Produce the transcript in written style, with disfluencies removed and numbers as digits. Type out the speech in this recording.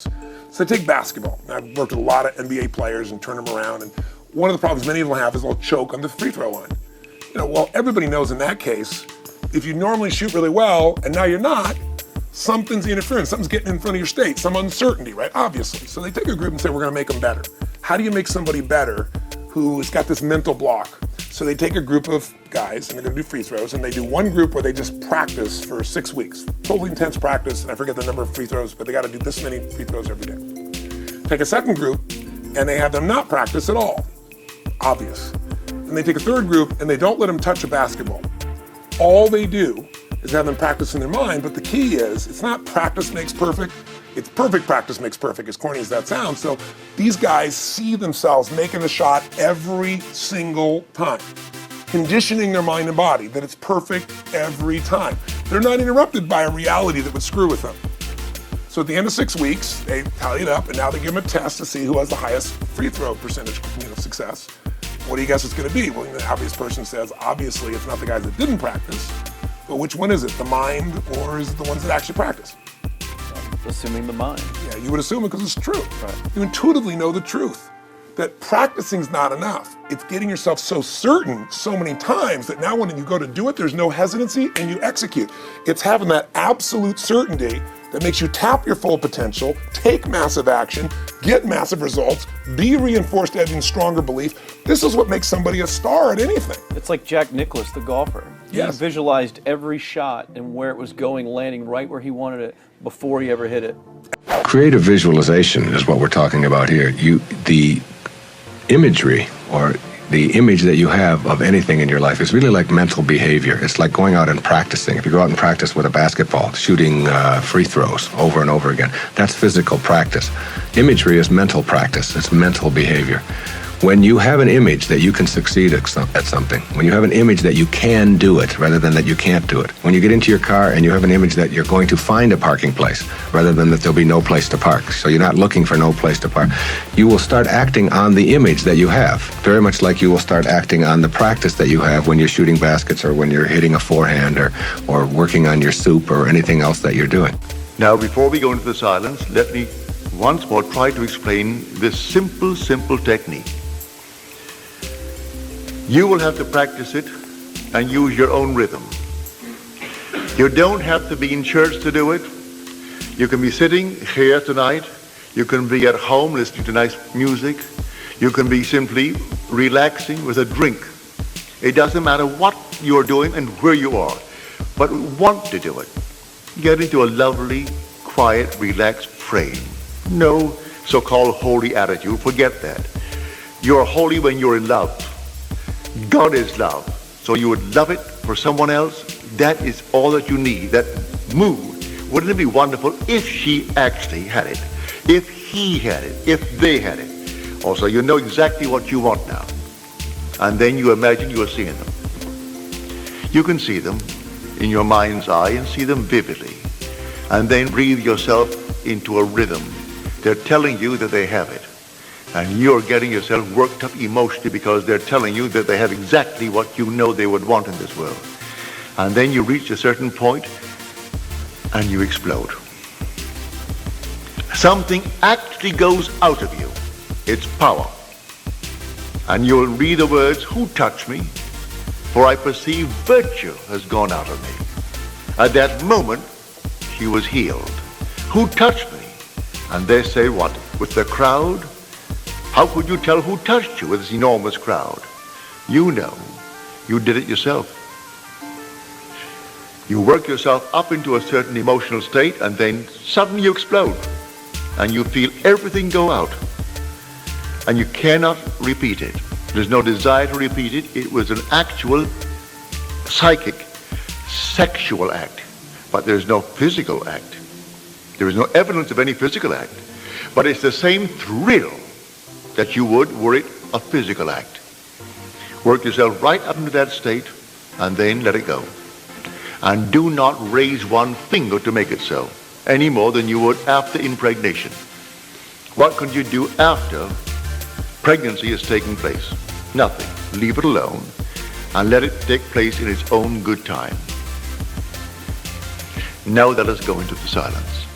So take basketball. I've worked with a lot of NBA players and turned them around, and one of the problems many of them have is they'll choke on the free throw line. Well, everybody knows in that case, if you normally shoot really well and now you're not, something's interfering, something's getting in front of your state, some uncertainty, right? Obviously. So they take a group and say, we're gonna make them better. How do you make somebody better who's got this mental block? So they take a group of guys and they're gonna do free throws, and they do one group where they just practice for 6 weeks. Totally intense practice, and I forget the number of free throws, but they gotta do this many free throws every day. Take a second group and they have them not practice at all. Obvious. And they take a third group and they don't let them touch a basketball. All they do is have them practice in their mind, but the key is, it's not practice makes perfect, it's perfect practice makes perfect, as corny as that sounds. So these guys see themselves making a shot every single time, conditioning their mind and body that it's perfect every time. They're not interrupted by a reality that would screw with them. So at the end of 6 weeks, they tally it up, and now they give them a test to see who has the highest free throw percentage success. What do you guess it's gonna be? Well, the obvious person says, obviously it's not the guys that didn't practice, but which one is it? The mind, or is it the ones that actually practice? Assuming the mind. Yeah, you would assume it because it's true. Right. You intuitively know the truth, that practicing's not enough. It's getting yourself so certain so many times that now when you go to do it, there's no hesitancy and you execute. It's having that absolute certainty that makes you tap your full potential, take massive action, get massive results, be reinforced having stronger belief. This is what makes somebody a star at anything. It's like Jack Nicklaus, the golfer. Yes. He visualized every shot and where it was going, landing right where he wanted it before he ever hit it. Creative visualization is what we're talking about here. The imagery, or the image that you have of anything in your life, is really like mental behavior. It's like going out and practicing. If you go out and practice with a basketball, shooting free throws over and over again, that's physical practice. Imagery is mental practice. It's mental behavior. When you have an image that you can succeed at something, when you have an image that you can do it rather than that you can't do it, when you get into your car and you have an image that you're going to find a parking place rather than that there'll be no place to park, so you're not looking for no place to park, you will start acting on the image that you have, very much like you will start acting on the practice that you have when you're shooting baskets or when you're hitting a forehand or working on your soup or anything else that you're doing. Now, before we go into the silence, let me once more try to explain this simple technique. You will have to practice it and use your own rhythm. You don't have to be in church to do it. You can be sitting here tonight. You can be at home listening to nice music. You can be simply relaxing with a drink. It doesn't matter what you're doing and where you are, but want to do it. Get into a lovely, quiet, relaxed frame. No so-called holy attitude, forget that. You're holy when you're in love. God is love. So you would love it for someone else. That is all that you need, that mood. Wouldn't it be wonderful if she actually had it? If he had it? If they had it? Also, you know exactly what you want now. And then you imagine you are seeing them. You can see them in your mind's eye and see them vividly. And then breathe yourself into a rhythm. They're telling you that they have it. And you're getting yourself worked up emotionally because they're telling you that they have exactly what you know they would want in this world. And then you reach a certain point and you explode. Something actually goes out of you. It's power. And you'll read the words, "Who touched me? For I perceive virtue has gone out of me." At that moment, she was healed. Who touched me? And they say what? With the crowd? How could you tell who touched you with this enormous crowd? You know. You did it yourself. You work yourself up into a certain emotional state and then suddenly you explode. And you feel everything go out. And you cannot repeat it. There's no desire to repeat it. It was an actual psychic, sexual act. But there's no physical act. There is no evidence of any physical act. But it's the same thrill that you would were it a physical act. Work yourself right up into that state and then let it go. And do not raise one finger to make it so, any more than you would after impregnation. What can you do after pregnancy has taken place? Nothing. Leave it alone and let it take place in its own good time. Now let us go into the silence.